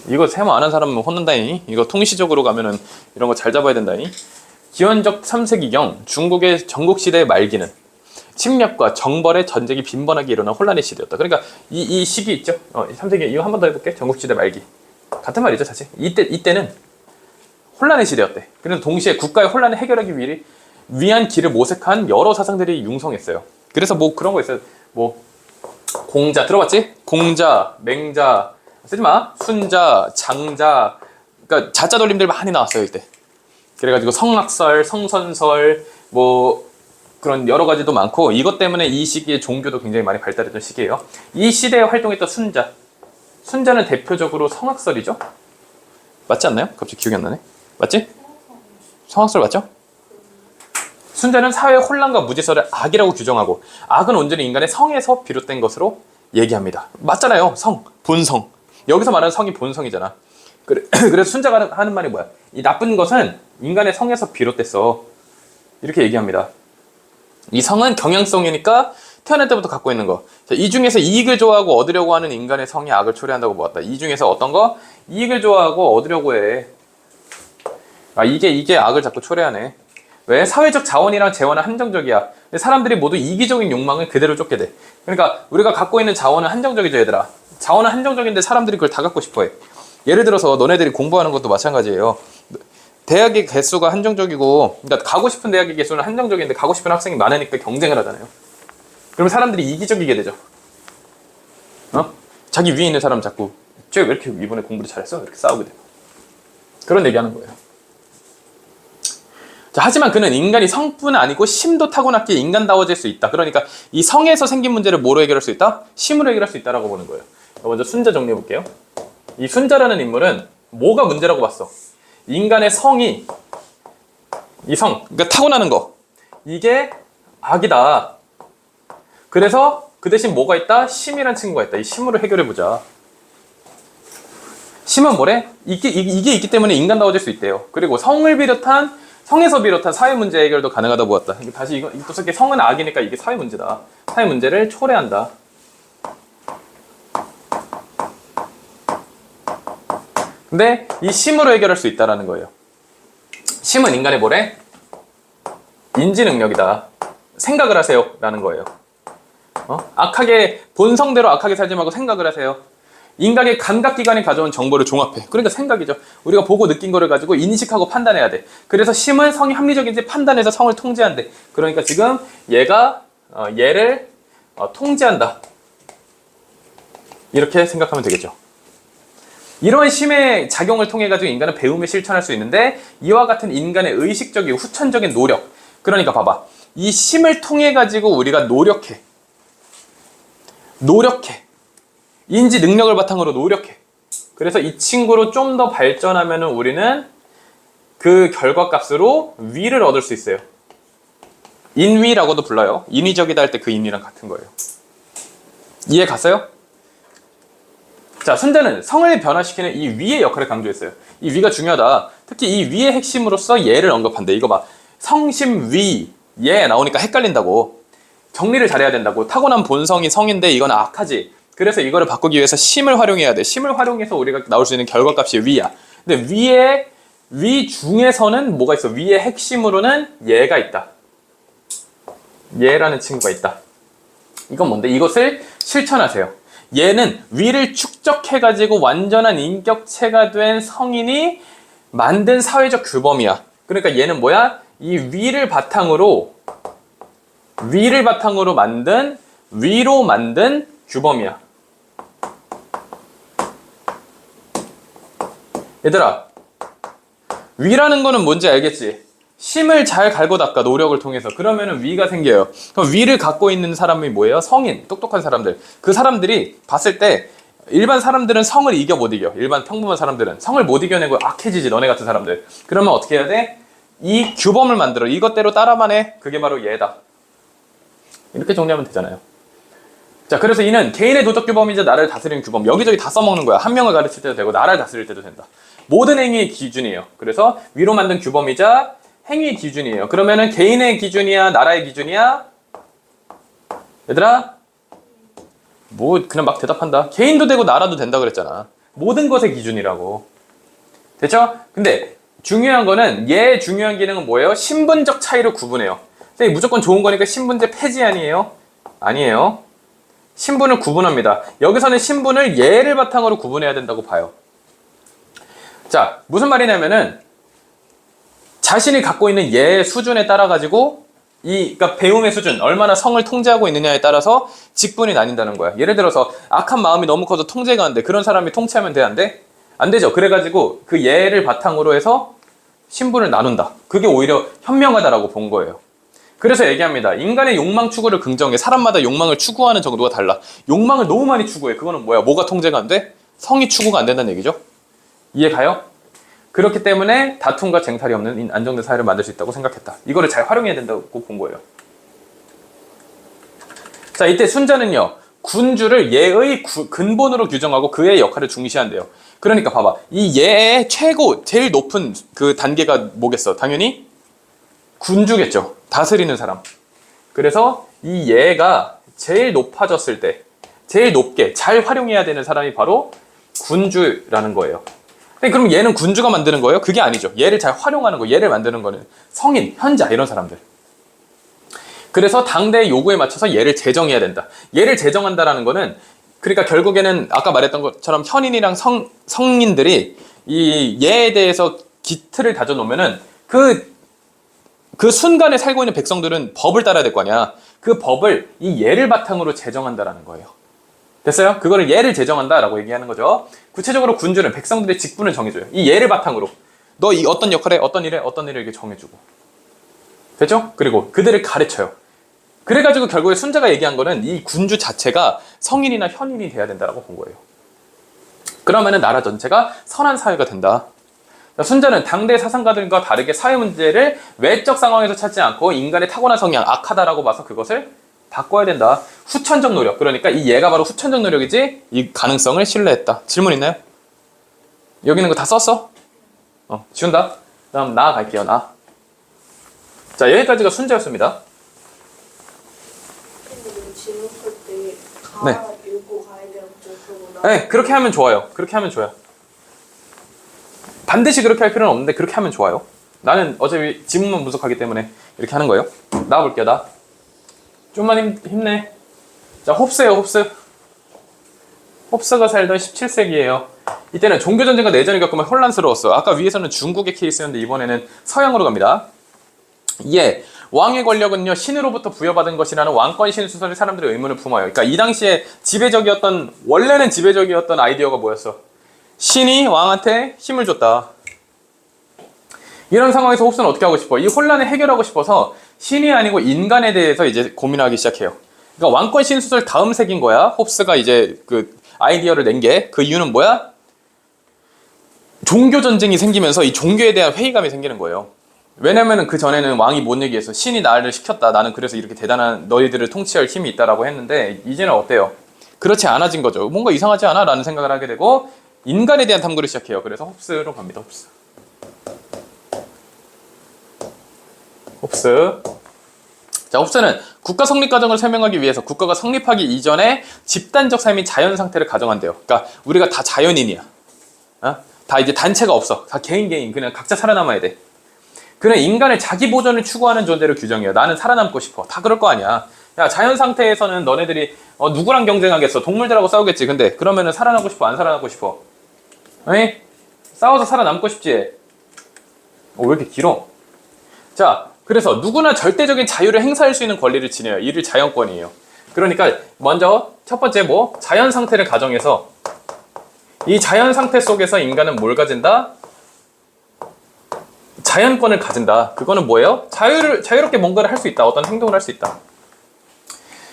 이거 세모 안 한 사람은 혼난다니. 이거 통시적으로 가면은 이런 거 잘 잡아야 된다니. 기원적 3세기경 중국의 전국시대의 말기는 침략과 정벌의 전쟁이 빈번하게 일어난 혼란의 시대였다. 그러니까 이 시기 있죠? 3세기 이거 한 번 더 해볼게. 전국시대 말기. 같은 말이죠, 사실. 이때는 혼란의 시대였대. 그래서 동시에 국가의 혼란을 해결하기 위한 길을 모색한 여러 사상들이 융성했어요. 그래서 뭐 그런 거 있어요. 뭐 공자 들어봤지? 공자, 맹자 쓰지 마. 순자, 장자. 그러니까 자자 돌림들 많이 나왔어요 이때. 그래가지고 성악설, 성선설 뭐 그런 여러 가지도 많고 이것 때문에 이 시기에 종교도 굉장히 많이 발달했던 시기예요. 이 시대에 활동했던 순자. 순자는 대표적으로 성악설이죠. 맞지 않나요? 갑자기 기억이 안 나네. 맞지? 성악설 맞죠? 순자는 사회의 혼란과 무지설을 악이라고 규정하고 악은 온전히 인간의 성에서 비롯된 것으로 얘기합니다. 맞잖아요. 성, 본성. 여기서 말하는 성이 본성이잖아. 그래서 순자가 하는 말이 뭐야? 이 나쁜 것은 인간의 성에서 비롯됐어. 이렇게 얘기합니다. 이 성은 경향성이니까 태어날 때부터 갖고 있는 거. 이 중에서 이익을 좋아하고 얻으려고 하는 인간의 성이 악을 초래한다고 보았다. 이 중에서 어떤 거? 이익을 좋아하고 얻으려고 해. 이게 악을 자꾸 초래하네. 왜? 사회적 자원이랑 재원은 한정적이야. 사람들이 모두 이기적인 욕망을 그대로 쫓게 돼. 그러니까 우리가 갖고 있는 자원은 한정적이죠, 얘들아. 자원은 한정적인데 사람들이 그걸 다 갖고 싶어 해. 예를 들어서 너네들이 공부하는 것도 마찬가지예요. 대학의 개수가 한정적이고, 그러니까 가고 싶은 대학의 개수는 한정적인데 가고 싶은 학생이 많으니까 경쟁을 하잖아요. 그러면 사람들이 이기적이게 되죠. 자기 위에 있는 사람 자꾸 쟤 왜 이렇게 이번에 공부를 잘했어? 이렇게 싸우게 돼요. 그런 얘기하는 거예요. 자, 하지만 그는 인간이 성뿐 아니고 심도 타고났기에 인간다워질 수 있다. 그러니까 이 성에서 생긴 문제를 뭐로 해결할 수 있다? 심으로 해결할 수 있다라고 보는 거예요. 먼저 순자 정리해 볼게요. 이 순자라는 인물은 뭐가 문제라고 봤어? 인간의 성이, 이 성, 그러니까 타고나는 거, 이게 악이다. 그래서 그 대신 뭐가 있다? 심이란 친구가 있다. 이 심으로 해결해 보자. 심은 뭐래? 이게 있기 때문에 인간다워질 수 있대요. 그리고 성에서 비롯한 사회 문제 해결도 가능하다고 보았다. 다시 이거 쓸게. 성은 악이니까 이게 사회 문제다. 사회 문제를 초래한다. 근데 이 심으로 해결할 수 있다라는 거예요. 심은 인간의 뭐래? 인지 능력이다. 생각을 하세요. 라는 거예요. 본성대로 악하게 살지 말고 생각을 하세요. 인간의 감각기관이 가져온 정보를 종합해. 그러니까 생각이죠. 우리가 보고 느낀 거를 가지고 인식하고 판단해야 돼. 그래서 심은 성이 합리적인지 판단해서 성을 통제한대. 그러니까 지금 얘를 통제한다. 이렇게 생각하면 되겠죠. 이런 심의 작용을 통해 가지고 인간은 배움을 실천할 수 있는데 이와 같은 인간의 의식적이고 후천적인 노력. 그러니까 봐봐. 이 심을 통해 가지고 우리가 노력해. 인지 능력을 바탕으로 노력해. 그래서 이 친구로 좀 더 발전하면은 우리는 그 결과값으로 위를 얻을 수 있어요. 인위라고도 불러요. 인위적이다 할 때 그 인위랑 같은 거예요. 이해 갔어요? 자, 순자는 성을 변화시키는 이 위의 역할을 강조했어요. 이 위가 중요하다. 특히 이 위의 핵심으로서 예를 언급한대. 이거 봐. 성심 위, 예 나오니까 헷갈린다고. 정리를 잘해야 된다고. 타고난 본성이 성인데 이건 악하지. 그래서 이거를 바꾸기 위해서 심을 활용해야 돼. 심을 활용해서 우리가 나올 수 있는 결과값이 위야. 근데 위 중에서는 뭐가 있어? 위의 핵심으로는 예가 있다. 예라는 친구가 있다. 이건 뭔데? 이것을 실천하세요. 얘는 위를 축적해가지고 완전한 인격체가 된 성인이 만든 사회적 규범이야. 그러니까 얘는 뭐야? 이 위를 바탕으로 만든, 위로 만든 규범이야. 얘들아, 위라는 거는 뭔지 알겠지? 심을 잘 갈고 닦아, 노력을 통해서. 그러면은 위가 생겨요. 그럼 위를 갖고 있는 사람이 뭐예요? 성인, 똑똑한 사람들. 그 사람들이 봤을 때 일반 사람들은 성을 이겨 못 이겨. 일반 평범한 사람들은 성을 못 이겨내고 악해지지, 너네 같은 사람들. 그러면 어떻게 해야 돼? 이 규범을 만들어. 이것대로 따라만 해. 그게 바로 얘다. 이렇게 정리하면 되잖아요. 자, 그래서 이는 개인의 도덕 규범이자 나를 다스리는 규범. 여기저기 다 써먹는 거야. 한 명을 가르칠 때도 되고 나를 다스릴 때도 된다. 모든 행위의 기준이에요. 그래서 위로 만든 규범이자 행위의 기준이에요. 그러면은 개인의 기준이야, 나라의 기준이야? 얘들아? 뭐 그냥 막 대답한다. 개인도 되고 나라도 된다 그랬잖아. 모든 것의 기준이라고. 됐죠? 근데 중요한 거는 얘의 중요한 기능은 뭐예요? 신분적 차이로 구분해요. 근데 무조건 좋은 거니까 신분제 폐지 아니에요? 아니에요. 신분을 구분합니다. 여기서는 신분을 얘를 바탕으로 구분해야 된다고 봐요. 자, 무슨 말이냐면은 자신이 갖고 있는 얘의 수준에 따라 가지고 그러니까 배움의 수준, 얼마나 성을 통제하고 있느냐에 따라서 직분이 나뉜다는 거야. 예를 들어서 악한 마음이 너무 커서 통제가 안 돼. 그런 사람이 통치하면 돼, 안 돼? 안 되죠. 그래가지고 그 얘를 바탕으로 해서 신분을 나눈다. 그게 오히려 현명하다라고 본 거예요. 그래서 얘기합니다. 인간의 욕망 추구를 긍정해. 사람마다 욕망을 추구하는 정도가 달라. 욕망을 너무 많이 추구해. 그거는 뭐야? 뭐가 통제가 안 돼? 성이 추구가 안 된다는 얘기죠. 이해 가요? 그렇기 때문에 다툼과 쟁탈이 없는 안정된 사회를 만들 수 있다고 생각했다. 이거를 잘 활용해야 된다고 본 거예요. 자, 이때 순자는요. 군주를 얘의 근본으로 규정하고 그의 역할을 중시한대요. 그러니까 봐봐. 이 얘의 최고, 제일 높은 그 단계가 뭐겠어? 당연히 군주겠죠. 다스리는 사람. 그래서 이 얘가 제일 높아졌을 때, 제일 높게 잘 활용해야 되는 사람이 바로 군주라는 거예요. 그럼 얘는 군주가 만드는 거예요? 그게 아니죠. 얘를 잘 활용하는 거, 얘를 만드는 거는 성인, 현자 이런 사람들. 그래서 당대의 요구에 맞춰서 얘를 제정해야 된다. 얘를 제정한다라는 거는 그러니까 결국에는 아까 말했던 것처럼 현인이랑 성인들이 이 얘에 대해서 기틀을 다져놓으면은 그 순간에 살고 있는 백성들은 법을 따라야 될 거 아니야. 그 법을 이 얘를 바탕으로 제정한다라는 거예요. 됐어요? 그거를 얘를 제정한다라고 얘기하는 거죠. 구체적으로 군주는 백성들의 직분을 정해줘요. 이 얘를 바탕으로 너 이 어떤 역할에 어떤 일에 이렇게 정해주고. 됐죠? 그리고 그들을 가르쳐요. 그래가지고 결국에 순자가 얘기한 거는 이 군주 자체가 성인이나 현인이 돼야 된다라고 본 거예요. 그러면은 나라 전체가 선한 사회가 된다. 순자는 당대 사상가들과 다르게 사회 문제를 외적 상황에서 찾지 않고 인간의 타고난 성향, 악하다라고 봐서 그것을 바꿔야 된다. 후천적 노력. 그러니까 이 얘가 바로 후천적 노력이지 이 가능성을 신뢰했다. 질문 있나요? 여기 있는 거 다 썼어? 지운다. 그럼 나아갈게요. 자, 여기까지가 순자였습니다. 질문 풀때 네. 읽고 가야 되는 거구나. 네, 그렇게 하면 좋아요. 그렇게 하면 좋아요. 반드시 그렇게 할 필요는 없는데 그렇게 하면 좋아요. 나는 어차피 지문만 분석하기 때문에 이렇게 하는 거예요. 나와볼게요. 좀만 힘내. 자, 홉스예요. 홉스가 살던 17세기예요. 이때는 종교전쟁과 내전을 겪으면 혼란스러웠어. 아까 위에서는 중국의 케이스였는데 이번에는 서양으로 갑니다. 왕의 권력은요 신으로부터 부여받은 것이라는 왕권 신수설의 사람들의 의문을 품어요. 그러니까 이 당시에 원래는 지배적이었던 아이디어가 뭐였어? 신이 왕한테 힘을 줬다. 이런 상황에서 홉스는 어떻게 하고 싶어? 이 혼란을 해결하고 싶어서 신이 아니고 인간에 대해서 이제 고민하기 시작해요. 그러니까 왕권 신수설 다음 세기인 거야. 홉스가 이제 그 아이디어를 낸 게 그 이유는 뭐야? 종교 전쟁이 생기면서 이 종교에 대한 회의감이 생기는 거예요. 왜냐면은 그 전에는 왕이 뭔 얘기했어? 신이 나를 시켰다. 나는 그래서 이렇게 대단한 너희들을 통치할 힘이 있다라고 했는데 이제는 어때요? 그렇지 않아진 거죠. 뭔가 이상하지 않아? 라는 생각을 하게 되고 인간에 대한 탐구를 시작해요. 그래서 홉스로 갑니다. 홉스. 자, 홉스는 국가 성립 과정을 설명하기 위해서 국가가 성립하기 이전에 집단적 삶이 자연 상태를 가정한대요. 그러니까 우리가 다 자연인이야. 다 이제 단체가 없어. 다 개인 그냥 각자 살아남아야 돼. 그는 인간을 자기 보존을 추구하는 존재로 규정해요. 나는 살아남고 싶어. 다 그럴 거 아니야. 야, 자연 상태에서는 너네들이 누구랑 경쟁하겠어? 동물들하고 싸우겠지. 근데 그러면은 살아남고 싶어? 안 살아남고 싶어? 에이? 싸워서 살아남고 싶지? 왜 이렇게 길어? 자, 그래서 누구나 절대적인 자유를 행사할 수 있는 권리를 지녀요. 이를 자연권이에요. 그러니까 먼저 첫 번째 자연 상태를 가정해서 이 자연 상태 속에서 인간은 뭘 가진다? 자연권을 가진다. 그거는 뭐예요? 자유롭게 뭔가를 할 수 있다. 어떤 행동을 할 수 있다.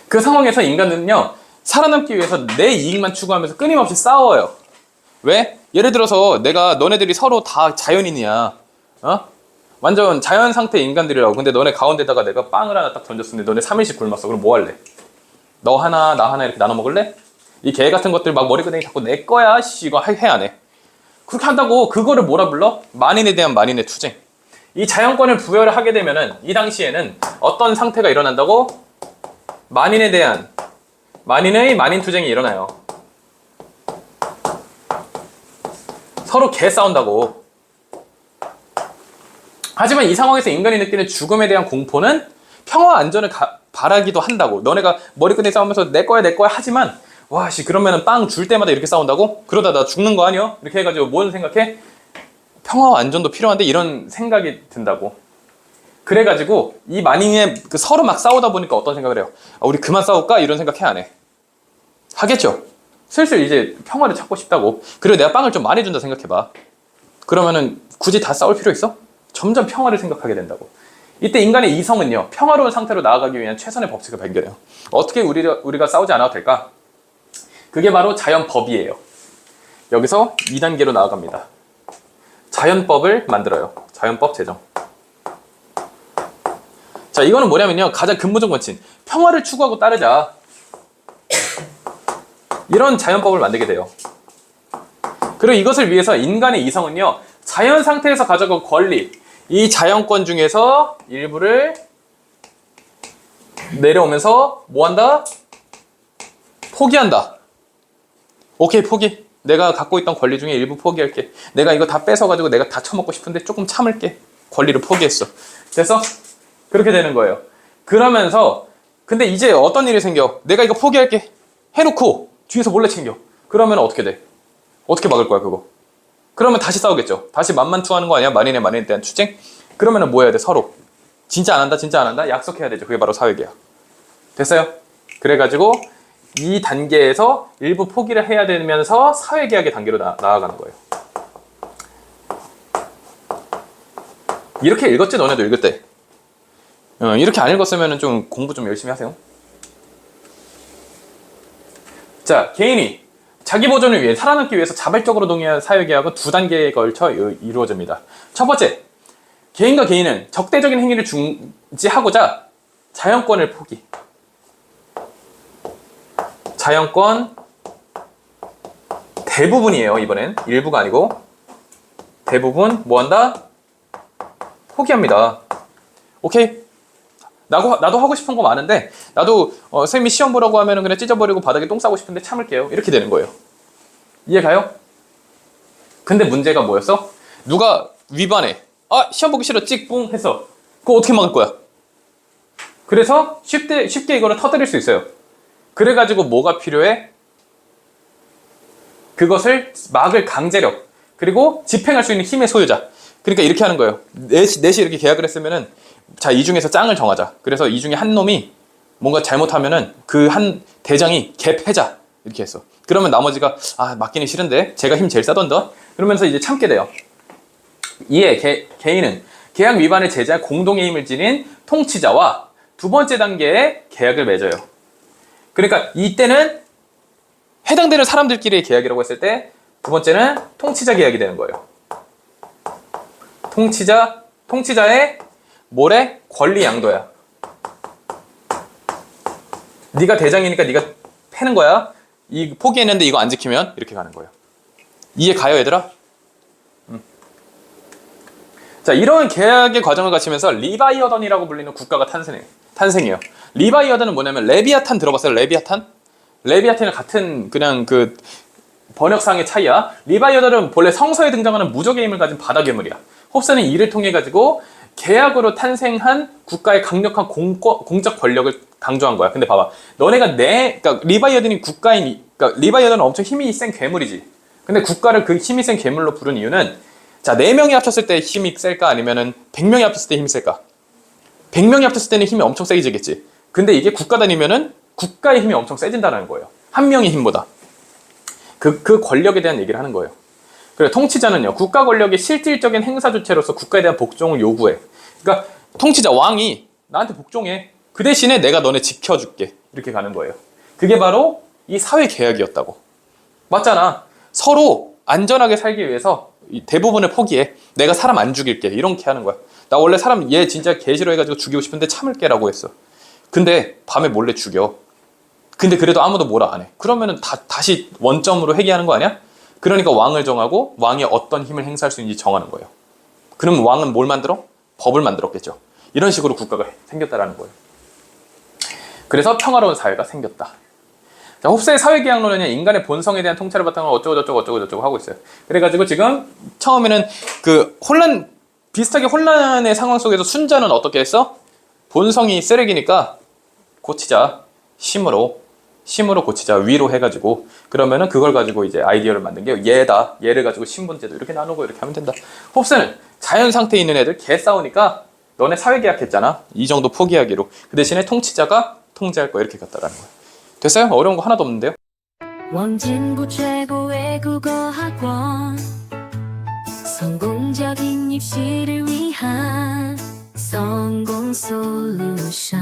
그 상황에서 인간은요, 살아남기 위해서 내 이익만 추구하면서 끊임없이 싸워요. 왜? 예를 들어서 너네들이 서로 다 자연인이야. 완전 자연 상태 인간들이라고. 근데 너네 가운데다가 내가 빵을 하나 딱 던졌는데 너네 3일씩 굶었어. 그럼 뭐 할래? 너 하나, 나 하나 이렇게 나눠 먹을래? 이 개 같은 것들 막 머리끄댕이 자꾸 내 거야. 이거 해 안 해? 그렇게 한다고 그거를 뭐라 불러? 만인에 대한 만인의 투쟁. 이 자연권을 부여를 하게 되면은 이 당시에는 어떤 상태가 일어난다고? 만인의 만인 투쟁이 일어나요. 서로 개 싸운다고. 하지만 이 상황에서 인간이 느끼는 죽음에 대한 공포는 평화와 안전을 바라기도 한다고. 너네가 머리끈에 싸우면서 내 거야 하지만 와씨 그러면은 빵 줄 때마다 이렇게 싸운다고? 그러다 나 죽는 거 아니야? 이렇게 해가지고 뭔 생각해? 평화와 안전도 필요한데 이런 생각이 든다고. 그래가지고 이 마닝의 그 서로 막 싸우다 보니까 어떤 생각을 해요? 아, 우리 그만 싸울까? 이런 생각 해 안 해? 하겠죠. 슬슬 이제 평화를 찾고 싶다고. 그리고 내가 빵을 좀 많이 준다 생각해봐. 그러면은 굳이 다 싸울 필요 있어? 점점 평화를 생각하게 된다고. 이때 인간의 이성은요, 평화로운 상태로 나아가기 위한 최선의 법칙을 발견해요. 어떻게 우리가 싸우지 않아도 될까? 그게 바로 자연법이에요. 여기서 2단계로 나아갑니다. 자연법을 만들어요. 자연법 제정. 자, 이거는 뭐냐면요, 가장 근본적 원칙, 평화를 추구하고 따르자. 이런 자연법을 만들게 돼요. 그리고 이것을 위해서 인간의 이성은요, 자연 상태에서 가져온 권리, 이 자연권 중에서 일부를 내려오면서 뭐한다? 포기한다. 오케이, 포기. 내가 갖고 있던 권리 중에 일부 포기할게. 내가 이거 다 뺏어가지고 내가 다 처먹고 싶은데 조금 참을게. 권리를 포기했어. 그래서 그렇게 되는 거예요. 그러면서 근데 이제 어떤 일이 생겨? 내가 이거 포기할게 해놓고 뒤에서 몰래 챙겨. 그러면 어떻게 돼? 어떻게 막을 거야 그거? 그러면 다시 싸우겠죠. 다시 만만투하는 거 아니야? 만인에 대한 투쟁? 그러면은 뭐 해야 돼? 서로 진짜 안 한다 약속해야 되죠. 그게 바로 사회계약. 됐어요? 그래가지고 이 단계에서 일부 포기를 해야 되면서 사회계약의 단계로 나아가는 거예요. 이렇게 읽었지? 너네도 읽을 때. 이렇게 안 읽었으면 좀 공부 좀 열심히 하세요. 자, 개인이 자기 보존을 위해 살아남기 위해서 자발적으로 동의한 사회계약은 2단계에 걸쳐 이루어집니다. 첫 번째, 개인과 개인은 적대적인 행위를 중지하고자 자연권을 포기. 자연권 대부분이에요. 이번엔 일부가 아니고 대부분 뭐한다? 포기합니다. 오케이? 나도 하고 싶은 거 많은데 나도 선생님이 시험 보라고 하면은 그냥 찢어버리고 바닥에 똥 싸고 싶은데 참을게요. 이렇게 되는 거예요. 이해 가요? 근데 문제가 뭐였어? 누가 위반해. 아, 시험 보기 싫어. 찍뿡 했어. 그거 어떻게 막을 거야? 그래서 쉽게 이거를 터뜨릴 수 있어요. 그래가지고 뭐가 필요해? 그것을 막을 강제력, 그리고 집행할 수 있는 힘의 소유자. 그러니까 이렇게 하는 거예요. 넷이 이렇게 계약을 했으면은 자, 이 중에서 짱을 정하자. 그래서 이 중에 한 놈이 뭔가 잘못하면은 그 한 대장이 걔 패자. 이렇게 했어. 그러면 나머지가 아, 맡기는 싫은데 제가 힘 제일 싸던다. 그러면서 이제 참게 돼요. 이에 개인은 계약 위반을 제재할 공동의 힘을 지닌 통치자와 두 번째 단계의 계약을 맺어요. 그러니까 이때는 해당되는 사람들끼리의 계약이라고 했을 때 두 번째는 통치자 계약이 되는 거예요. 통치자의 뭐래? 권리 양도야. 네가 대장이니까 네가 패는 거야. 이 포기했는데 이거 안 지키면 이렇게 가는 거예요. 이해 가요, 얘들아? 자, 이런 계약의 과정을 거치면서 리바이어던이라고 불리는 국가가 탄생해요. 리바이어던은 뭐냐면 레비아탄 들어봤어요? 레비아탄은 같은 그냥 그 번역상의 차이야. 리바이어던은 본래 성서에 등장하는 무적의 힘을 가진 바다 괴물이야. 홉스는 이를 통해 가지고 계약으로 탄생한 국가의 강력한 공적 권력을 강조한 거야. 근데 봐봐, 너네가 그러니까 리바이어던이 그러니까 리바이어던은 엄청 힘이 센 괴물이지. 근데 국가를 그 힘이 센 괴물로 부른 이유는 자, 4명이 합쳤을 때 힘이 셀까? 아니면은 100명이 합쳤을 때 힘이 셀까? 100명이 합쳤을 때는 힘이 엄청 세지겠지. 근데 이게 국가 단위면은 국가의 힘이 엄청 세진다는 거예요. 한 명의 힘보다. 그 권력에 대한 얘기를 하는 거예요. 그래, 통치자는요, 국가 권력의 실질적인 행사 주체로서 국가에 대한 복종을 요구해. 그러니까 통치자, 왕이 나한테 복종해. 그 대신에 내가 너네 지켜줄게. 이렇게 가는 거예요. 그게 바로 이 사회 계약이었다고. 맞잖아. 서로 안전하게 살기 위해서 대부분을 포기해. 내가 사람 안 죽일게. 이렇게 하는 거야. 나 원래 사람 얘 진짜 개 싫어해가지고 죽이고 싶은데 참을게라고 했어. 근데 밤에 몰래 죽여. 근데 그래도 아무도 뭐라 안 해. 그러면은 다시 원점으로 회귀하는 거 아니야? 그러니까 왕을 정하고 왕이 어떤 힘을 행사할 수 있는지 정하는 거예요. 그럼 왕은 뭘 만들어? 법을 만들었겠죠. 이런 식으로 국가가 생겼다라는 거예요. 그래서 평화로운 사회가 생겼다. 자, 홉스의 사회계약론은 인간의 본성에 대한 통찰을 바탕으로 어쩌고 하고 있어요. 그래가지고 지금 처음에는 그 비슷하게 혼란의 상황 속에서 순자는 어떻게 했어? 본성이 쓰레기니까 고치자. 심으로 고치자. 위로 해가지고. 그러면은 그걸 가지고 이제 아이디어를 만든 게 얘다. 얘를 가지고 신분제도 이렇게 나누고 이렇게 하면 된다. 홉스는 자연 상태에 있는 애들 개 싸우니까 너네 사회계약 했잖아. 이 정도 포기하기로. 그 대신에 통치자가 통제할 거 이렇게 갔다라는 거야. 됐어요? 어려운 거 하나도 없는데요? 원진구 최고의 국어학원 성공적인 입시를 위한 성공 솔루션